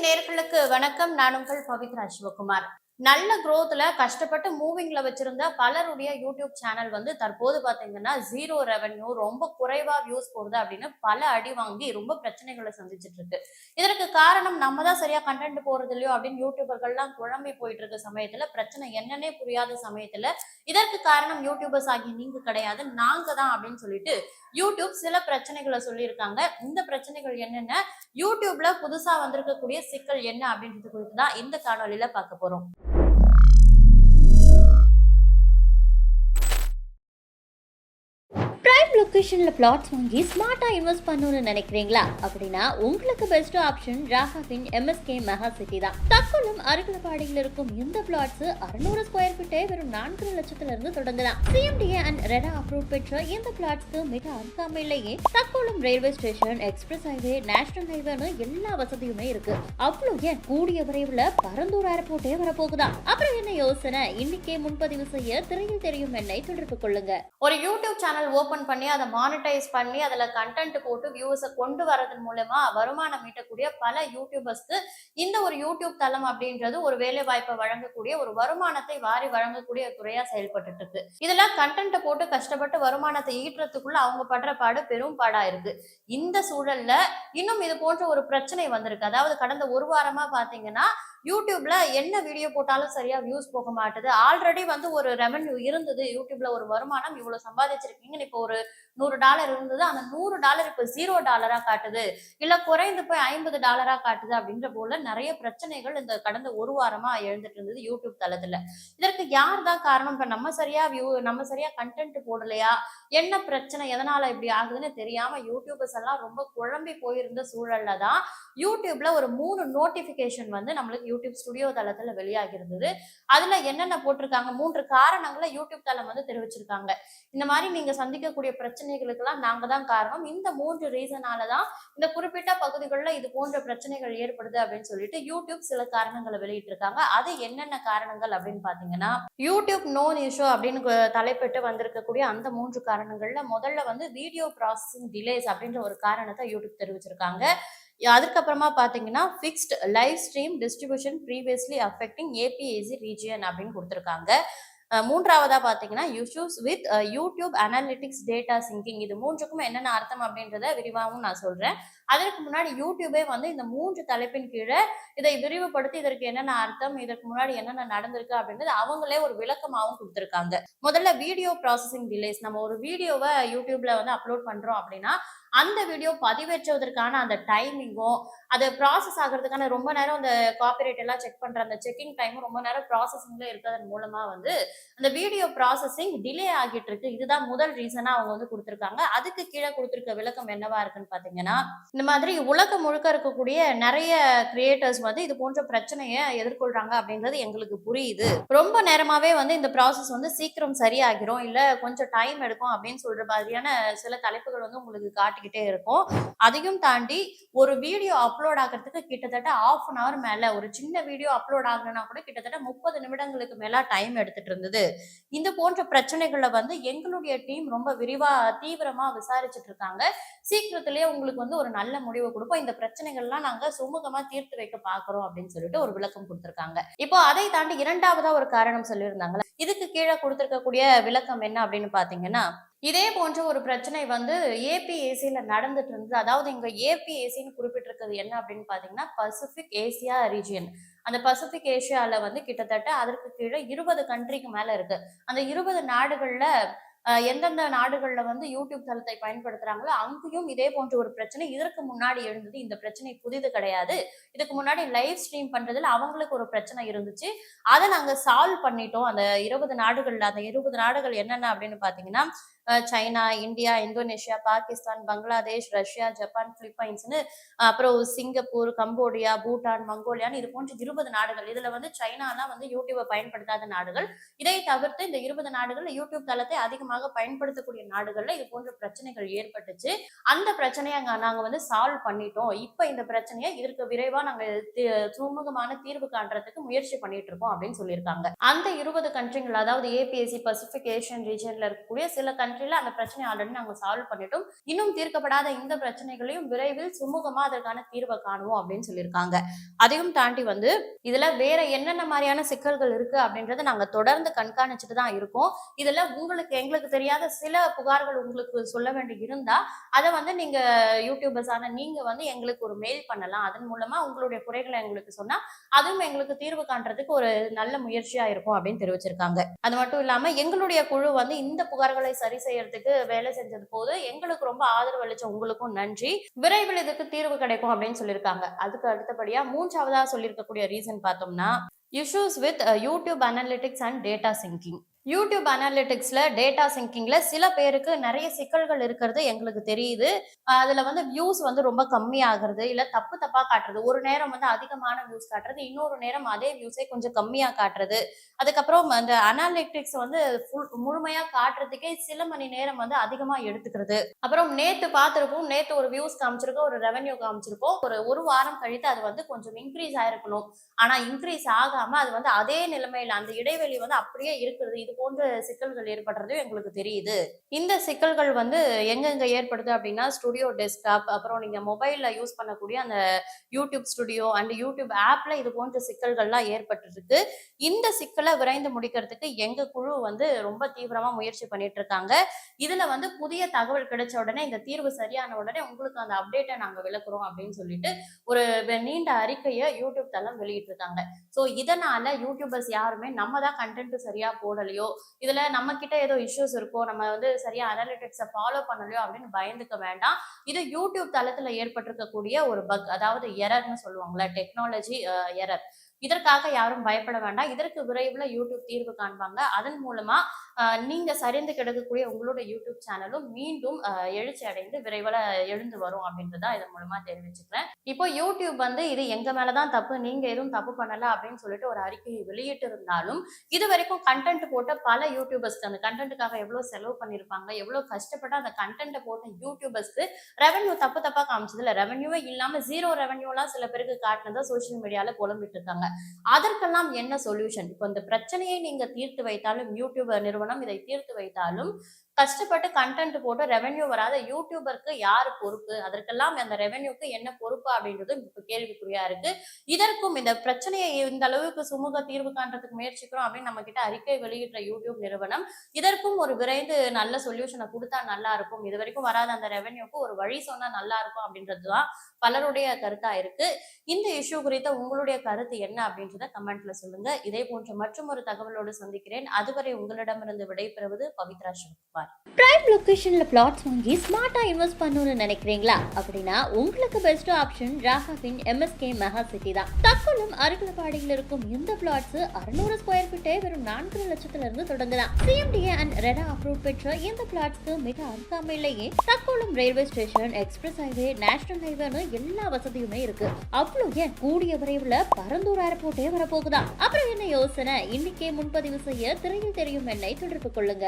நேயர்களுக்கு வணக்கம். நான் உங்கள் பவித்ரா சிவகுமார். நல்ல குரோத்ல கஷ்டப்பட்டு மூவிங்ல வச்சிருந்த பலருடைய யூடியூப் சேனல் வந்து தற்போது பாத்தீங்கன்னா ஜீரோ ரெவென்யூ, ரொம்ப குறைவா வியூஸ் போகுது அப்படின்னு பல அடி வாங்கி ரொம்ப பிரச்சனைகளை சந்திச்சிட்டு இருக்கு. இதற்கு காரணம் நம்ம தான் சரியா கண்டென்ட் போறது இல்லையோ அப்படின்னு யூடியூபர்கள்லாம் குழம்பி போயிட்டு இருக்க சமயத்துல, பிரச்சனை என்னன்னே புரியாத சமயத்துல இதற்கு காரணம் யூடியூபர்ஸ் ஆகிய நீங்க கிடையாது, நாங்க தான் அப்படின்னு சொல்லிட்டு யூடியூப் சில பிரச்சனைகளை சொல்லியிருக்காங்க. இந்த பிரச்சனைகள் என்னென்ன, யூடியூப்ல புதுசா வந்திருக்கக்கூடிய சிக்கல் என்ன அப்படின்றது குறித்து தான் இந்த காணொலியில பார்க்க போறோம். லொகேஷன்ல பிளாட்ஸ் வாங்கி ஸ்மார்ட்டா இன்வெஸ்ட் பண்ணணும்னு நினைக்கிறீங்களா? அப்படின்னா உங்களுக்கு பெஸ்ட் ஆப்ஷன் ராகாவின் எம்எஸ்கே மெகா சிட்டி தான். தக்கோலம் அருகிலப்பாடியில் இருக்கும் இந்த பிளாட்ஸ் 600 ஸ்கொயர் ஃபீட்டே வெறும் 4 லட்சத்துல இருந்து தொடங்கலாம். சிஎம்டிஏ அண்ட் ரெடா அப்ரூவ் பெற்ற இந்த பிளாட்ஸ்க்கு மிக அருகாமையிலேயே Thakkolam railway station, express highway, national ஹைவேன்னு எல்லா வசதியுமே இருக்கு. அவ்வளவு ஏன் கூடிய விரைவில் பரந்தூர் ஏர்போர்ட்டே வரப்போகுதா? அப்புறம் என்ன யோசனை? இன்னைக்கே முன்பதிவு செய்ய திரையில் தெரியும் என்னை தொடர்பு கொள்ளுங்க. ஒரு யூடியூப் சேனல் ஓபன் பண்ணி அதை மானிட்டைஸ் பண்ணி அதுல கண்டென்ட் போட்டு வியூஸை கொண்டு வரதன் மூலமா வருமானம் ஈட்டக்கூடிய பல யூடியூபர்ஸ்க்கு இந்த ஒரு யூடியூப் தளம் அப்படின்றது ஒரு வேலை வாய்ப்பை வழங்கக்கூடிய, ஒரு வருமானத்தை வாரி வழங்கக்கூடிய துறையா செயல்பட்டு இருக்கு. இதுல கண்டென்ட் போட்டு கஷ்டப்பட்டு வருமானத்தை ஈட்டுறதுக்குள்ள அவங்க படுற பாடு பெரும் பாடா இருக்கு. இந்த சூழல்ல இன்னும் இது போன்ற ஒரு பிரச்சனை வந்திருக்கு. அதாவது கடந்த ஒரு வாரமா பாத்தீங்கன்னா யூடியூப்ல என்ன வீடியோ போட்டாலும் சரியா வியூஸ் போக மாட்டுது. ஆல்ரெடி வந்து ஒரு ரெவென்யூ இருந்தது, யூடியூப்ல ஒரு வருமானம் இவ்வளவு சம்பாதிச்சிருக்கீங்கன்னு இப்போ ஒரு $100 இருந்தது, அந்த $100 இப்ப $0 காட்டுது, இல்ல குறைந்து போய் $50 காட்டுது அப்படின்ற போல நிறைய பிரச்சனைகள் இந்த கடந்த ஒரு வாரமா எழுந்துட்டு இருந்தது யூடியூப் தளத்துல. இதற்கு யார் தான் காரணம்? இப்ப நம்ம சரியா கண்டென்ட் போடலையா, என்ன பிரச்சனை, எதனால இப்படி ஆகுதுன்னு தெரியாம யூடியூபர்ஸ் எல்லாம் ரொம்ப குழம்பி போயிருந்த சூழல்ல தான் யூடியூப்ல ஒரு 3 நோட்டிபிகேஷன் வந்து நம்மளுக்கு யூடியூப் ஸ்டுடியோ தளத்துல வெளியாகி இருந்தது. அதுல என்னென்ன போட்டிருக்காங்க, 3 காரணங்களை யூடியூப் தளம் வந்து தெரிவிச்சிருக்காங்க. இந்த மாதிரி நீங்க சந்திக்கக்கூடிய பிரச்சனைகளுக்கெல்லாம் நாங்க தான் காரணம், இந்த 3 ரீசனாலதான் இந்த குறிப்பிட்ட பகுதிகளில் இது போன்ற பிரச்சனைகள் ஏற்படுது அப்படின்னு சொல்லிட்டு யூடியூப் சில காரணங்களை வெளியிட்டு இருக்காங்க. அது என்னென்ன காரணங்கள் அப்படின்னு பாத்தீங்கன்னா, யூடியூப் நோன் இஷ்யூ அப்படின்னு தலைப்பிட்டு வந்திருக்கக்கூடிய அந்த 3 காரணங்கள்ல முதல்ல வந்து வீடியோ ப்ராசஸிங் டிலேஸ் அப்படின்ற ஒரு காரணத்தை யூடியூப் தெரிவிச்சிருக்காங்க. அதுக்கப்புறமா பாத்தீங்கன்னா fixed live stream distribution previously affecting APAC region அப்படின்னு கொடுத்துருக்காங்க. மூன்றாவதா பாத்தீங்கன்னா issues with YouTube analytics data syncing. இது 3க்கும் என்னென்ன அர்த்தம் அப்படின்றத விரிவாகவும் நான் சொல்றேன். அதற்கு முன்னாடி யூடியூபே வந்து இந்த 3 தலைப்பின் கீழே இதை விரிவுபடுத்தி இதற்கு என்னென்ன அர்த்தம், இதற்கு முன்னாடி என்னென்ன நடந்திருக்கு அப்படின்றது அவங்களே ஒரு விளக்கமாகவும் கொடுத்திருக்காங்க. முதல்ல வீடியோ ப்ராசஸிங் டிலேஸ். நம்ம ஒரு வீடியோவை யூடியூப்ல வந்து அப்லோட் பண்றோம் அப்படின்னா அந்த வீடியோ பதிவேற்றுவதற்கான அந்த டைமிங்கும், அது ப்ராசஸ் ஆகிறதுக்கான ரொம்ப நேரம் அந்த காப்பிரைட் எல்லாம் செக் பண்ற அந்த செக்கிங் டைமும் ரொம்ப நேரம் ப்ராசஸிங்ல இருக்கிறதன் மூலமா வந்து அந்த வீடியோ ப்ராசஸிங் டிலே ஆகிட்டு இருக்கு. இதுதான் முதல் ரீசனா அவங்க வந்து கொடுத்திருக்காங்க. அதுக்கு கீழே கொடுத்திருக்க விளக்கம் என்னவா இருக்குன்னு பாத்தீங்கன்னா, இந்த மாதிரி உலகம் முழுக்க இருக்கக்கூடிய நிறைய கிரியேட்டர்ஸ் வந்து இது போன்ற பிரச்சனையை எதிர்கொள்றாங்க அப்படின்றது எங்களுக்கு புரியுது. ரொம்ப நேரமாவே வந்து இந்த ப்ராசஸ் வந்து சீக்கிரம் சரியாகிரும், இல்ல கொஞ்சம் டைம் எடுக்கும் அப்படின்னு சொல்ற மாதிரியான சில தலைப்புகள் வந்து உங்களுக்கு காட்டிக்கிட்டே இருக்கும். அதையும் தாண்டி ஒரு வீடியோ அப்லோட் ஆகிறதுக்கு கிட்டத்தட்ட ½ மேல, ஒரு சின்ன வீடியோ அப்லோட் ஆகணும்னா கூட கிட்டத்தட்ட 30 நிமிடங்களுக்கு மேல டைம் எடுத்துட்டு இருந்தது. இந்த போன்ற பிரச்சனைகளை வந்து எங்களுடைய டீம் ரொம்ப தீவிரமா விசாரிச்சுட்டு இருக்காங்க. சீக்கிரத்திலேயே உங்களுக்கு வந்து ஒரு நல்ல முடிவு கொடுப்போம், இந்த பிரச்சனைகள்லாம் நாங்க சுமூகமா தீர்த்து வைக்க பாக்குறோம் அப்படின்னு சொல்லிட்டு ஒரு விளக்கம் கொடுத்திருக்காங்க. இப்போ அதை தாண்டி இரண்டாவதா ஒரு காரணம் சொல்லியிருந்தாங்களா, இதுக்கு கீழே கொடுத்திருக்கக்கூடிய விளக்கம் என்ன அப்படின்னு பாத்தீங்கன்னா, இதே போன்ற ஒரு பிரச்சனை வந்து ஏபிஏசியில நடந்துட்டு இருந்தது. அதாவது இங்க ஏபிஏசின்னு குறிப்பிட்டிருக்கிறது என்ன அப்படின்னு பாத்தீங்கன்னா, பசிபிக் ஏசியா ரீஜியன். அந்த பசிபிக் ஏசியால வந்து கிட்டத்தட்ட அதற்கு கீழே 20 கண்ட்ரிக்கு மேல இருக்கு. அந்த 20 நாடுகள்ல எந்தெந்த நாடுகள்ல வந்து யூடியூப் தளத்தை பயன்படுத்துறாங்களோ அங்கேயும் இதே போன்ற ஒரு பிரச்சனை இதற்கு முன்னாடி எழுந்தது. இந்த பிரச்சனை புதிது கிடையாது. இதுக்கு முன்னாடி லைவ் ஸ்ட்ரீம் பண்றதுல அவங்களுக்கு ஒரு பிரச்சனை இருந்துச்சு. அதை நாங்க சால்வ் பண்ணிட்டோம். அந்த 20 நாடுகள்ல அந்த 20 நாடுகள் என்னென்ன அப்படின்னு பாத்தீங்கன்னா, China, India, Indonesia, Pakistan, Bangladesh, Russia, Japan, பிலிப்பைன்ஸ்னு, அப்புறம் சிங்கப்பூர், கம்போடியா, பூட்டான், மங்கோலியான்னு இது போன்ற 20 நாடுகள். இதுல வந்து சைனாலாம் வந்து யூடியூபை பயன்படுத்தாத நாடுகள். இதை தவிர்த்து இந்த 20 நாடுகள்ல யூடியூப் தளத்தை அதிகமாக பயன்படுத்தக்கூடிய நாடுகள்ல இது போன்ற பிரச்சனைகள் ஏற்பட்டுச்சு. அந்த பிரச்சனையை நாங்க வந்து சால்வ் பண்ணிட்டோம். இப்ப இந்த பிரச்சனையை இதற்கு விரைவா நாங்க சுமூகமான தீர்வு காண்றதுக்கு முயற்சி பண்ணிட்டு இருக்கோம் அப்படின்னு சொல்லியிருக்காங்க. அந்த 20 கண்ட்ரிகள், அதாவது ஏபிஎஸ்சி பசிபிக் ஏசியன் ரீஜன்ல இருக்கக்கூடிய சில கண்ட்ரில அந்த பிரச்சனை ஆல்ரெடி நாங்க சால்வ் பண்ணிட்டோம். இன்னும் தீர்க்கப்படாத இந்த பிரச்சனைகளையும் விரைவில் சுமூகமா அதற்கான தீர்வை காணுவோம் அப்படின்னு சொல்லியிருக்காங்க. அதையும் தாண்டி வந்து இதுல வேற என்னென்ன மாதிரியான சிக்கல்கள் இருக்கு அப்படின்றத நாங்க தொடர்ந்து கண்காணிச்சுட்டு தான் இருக்கோம். இதுல உங்களுக்கு எங்களுக்கு தெரியாத சில புகார்கள் உங்களுக்கு சொல்ல வேண்டி இருந்தா அதை வந்து நீங்க யூடியூபர்ஸான நீங்க வந்து எங்களுக்கு ஒரு மெயில் பண்ணலாம். அதன் மூலமா உங்களுடைய குறைகளை எங்களுக்கு சொன்னா அதுவும் எங்களுக்கு தீர்வு காண்றதுக்கு ஒரு நல்ல முயற்சியா இருக்கும் அப்படின்னு தெரிவிச்சிருக்காங்க. அது மட்டும் இல்லாம எங்களுடைய குழு வந்து இந்த புகார்களை சரி செய்யறதுக்கு வேலை செஞ்சது போது எங்களுக்கு ரொம்ப ஆதரவு அளிச்ச உங்களுக்கும் நன்றி. விரைவில் இதுக்கு தீர்வு கிடைக்கும் அப்படின்னு சொல்லியிருக்காங்க. அதுக்கு அடுத்தபடியா மூன்றாவதா சொல்லியிருக்கக்கூடிய ரீசன் பார்த்தோம்னா issues with YouTube analytics and data syncing. YouTube அனாலிட்டிக்ஸ்ல டேட்டா சிங்கிங்ல சில பேருக்கு நிறைய சிக்கல்கள் இருக்கிறது எங்களுக்கு தெரியுது. அதுல வந்து வியூஸ் வந்து ரொம்ப கம்மி ஆகுறது, இல்ல தப்பு தப்பா காட்டுறது. ஒரு நேரம் வந்து அதிகமான வியூஸ் காட்டுறது, இன்னொரு நேரம் அதே வியூஸை கொஞ்சம் கம்மியா காட்டுறது. அதுக்கப்புறம் அந்த அனாலிட்டிக்ஸ் வந்து முழுமையா காட்டுறதுக்கே சில மணி நேரம் வந்து அதிகமா எடுத்துக்கிறது. அப்புறம் நேத்து பார்த்திருப்போம், நேத்து ஒரு வியூஸ் காமிச்சிருக்கோம், ஒரு ரெவென்யூ காமிச்சிருப்போம். ஒரு வாரம் கழித்து அது வந்து கொஞ்சம் இன்க்ரீஸ் ஆயிருக்கணும். ஆனா இன்க்ரீஸ் ஆகாம அது வந்து அதே நிலைமையில அந்த இடைவெளி வந்து அப்படியே இருக்கிறது. இது போன்ற சிக்கல்கள் ஏற்படுறது எங்களுக்கு தெரியுது. இந்த சிக்கல்கள் வந்து எங்கெங்க ஏற்படுது அப்படின்னா ஸ்டுடியோ டெஸ்க்டாப், அப்புறம் நீங்க மொபைல்ல யூஸ் பண்ணக்கூடிய அந்த யூடியூப் ஸ்டுடியோ அண்ட் யூடியூப் ஆப்ல இது போன்ற சிக்கல்கள்லாம் ஏற்பட்டிருக்கு. இந்த சிக்கலை விரைந்து முடிக்கிறதுக்கு எங்க குழு வந்து ரொம்ப தீவிரமா முயற்சி பண்ணிட்டு இருக்காங்க. இதுல வந்து புதிய தகவல் கிடைச்ச உடனே இந்த தீர்வு சரியான உடனே உங்களுக்கு அந்த அப்டேட்டை நாங்க விளக்குறோம் அப்படின்னு சொல்லிட்டு ஒரு நீண்ட அறிக்கையை யூடியூப் தளம் வெளியிட்டிருக்காங்க. ஸோ இதனால யூடியூபர்ஸ் யாருமே நம்ம தான் கண்டென்ட் சரியா போடலையோ, இதுல நம்ம கிட்ட ஏதோ இஷ்யூஸ் இருக்கோ, நம்ம வந்து சரியா அனாலிட்டிக்ஸை ஃபாலோ பண்ணலையோ அப்படின்னு பயந்துக்க வேண்டாம். இது யூடியூப் தளத்துல ஏற்பட்டிருக்கக்கூடிய ஒரு பக், அதாவது எரர்னு சொல்லுவாங்கல்ல, டெக்னாலஜி எரர். இதற்காக யாரும் பயப்பட வேண்டாம். இதற்கு விரைவில் யூடியூப் தீர்வு காண்பாங்க. அதன் மூலமா நீங்க சரிந்து கிடக்கக்கூடிய உங்களோட யூடியூப் சேனலும் மீண்டும் எழுச்சி அடைந்து விரைவில் எழுந்து வரும் அப்படின்றத இதன் மூலமா தெரிவிச்சுக்கிறேன். இப்போ யூடியூப் வந்து இது எங்க மேலதான் தப்பு, நீங்க எதுவும் தப்பு பண்ணல அப்படின்னு சொல்லிட்டு ஒரு அறிக்கையை வெளியிட்டு இருந்தாலும் இது வரைக்கும் கண்டென்ட் போட்ட பல யூடியூபர்ஸ்க்கு அந்த கண்டென்ட்டுக்காக எவ்வளவு செலவு பண்ணிருப்பாங்க, எவ்வளவு கஷ்டப்பட்டு அந்த கண்டென்ட்டை போட்ட யூடியூபர்ஸ்க்கு ரெவென்யூ தப்பு தப்பா காமிச்சதுல ரெவென்யூவே இல்லாம ஜீரோ ரெவென்யூ எல்லாம் சில பேருக்கு காட்டினதா சோசியல் மீடியால புலம்பிட்டு இருக்காங்க. அதற்கெல்லாம் என்ன சொல்யூஷன்? இப்போ இந்த பிரச்சனையை நீங்க தீர்த்து வைத்தாலும், யூடியூப் நிறுவனம் இதை தீர்த்து வைத்தாலும், கஷ்டப்பட்டு கண்டென்ட் போட்டு ரெவென்யூ வராத யூடியூபருக்கு யாரு பொறுப்பு? அதற்கெல்லாம் அந்த ரெவென்யூக்கு என்ன பொறுப்பு அப்படின்றது இப்ப கேள்விக்குறியா இருக்கு. இதற்கும் இந்த பிரச்சனையை இந்த அளவுக்கு சுமூக தீர்வு காண்றதுக்கு முயற்சிக்கிறோம் அப்படின்னு நம்ம கிட்ட அறிக்கை வெளியிட்ட யூடியூப் நிறுவனம் இதற்கும் ஒரு விரைந்து நல்ல சொல்யூஷனை கொடுத்தா நல்லா இருக்கும். இது வரைக்கும் வராத அந்த ரெவென்யூக்கு ஒரு வழி சொன்னா நல்லா இருக்கும் அப்படின்றதுதான் பலருடைய கருத்தா இருக்கு. இந்த இஷ்யூ குறித்த உங்களுடைய கருத்து என்ன அப்படின்றத கமெண்ட்ல சொல்லுங்க. இதே போன்ற மற்றும் ஒரு தகவலோடு சந்திக்கிறேன். அதுவரை உங்களிடமிருந்து விடைபெறுவது பவித்ரா சிவகுமார். பிரைம் லொகேஷன்ல பிளாட்ஸ் வாங்கி ஸ்மார்ட்டா இன்வெஸ்ட் பண்ணணும்னு நினைக்கிறீங்களா? அப்படின்னா உங்களுக்கு பெஸ்ட் ஆப்ஷன் ராகாவின் MSK மெகா சிட்டி தான். தக்கோலம் அருகிலபாடியில் இருக்கும் இந்த பிளாட்ஸ் 600 ஸ்கொயர் ஃபீட்டே வெறும் 4 லட்சத்துல இருந்து தொடங்கலாம். CMDA அண்ட் ரெடா அப்ரூவ் பெற்ற இந்த பிளாட்ஸ்க்கு மிக அருகாமையிலேயே Thakkolam railway station, express highway, national ஹைவேன்னு எல்லா வசதியுமே இருக்கு. அவ்வளவு ஏன் கூடிய விரைவில் பரந்தூர் ஏர்போர்ட்டே வரப்போகுதா? அப்புறம் என்ன யோசனை? இன்னைக்கே முன்பதிவு செய்ய திரையில் தெரியும் எண்ணை தொடர்பு கொள்ளுங்க.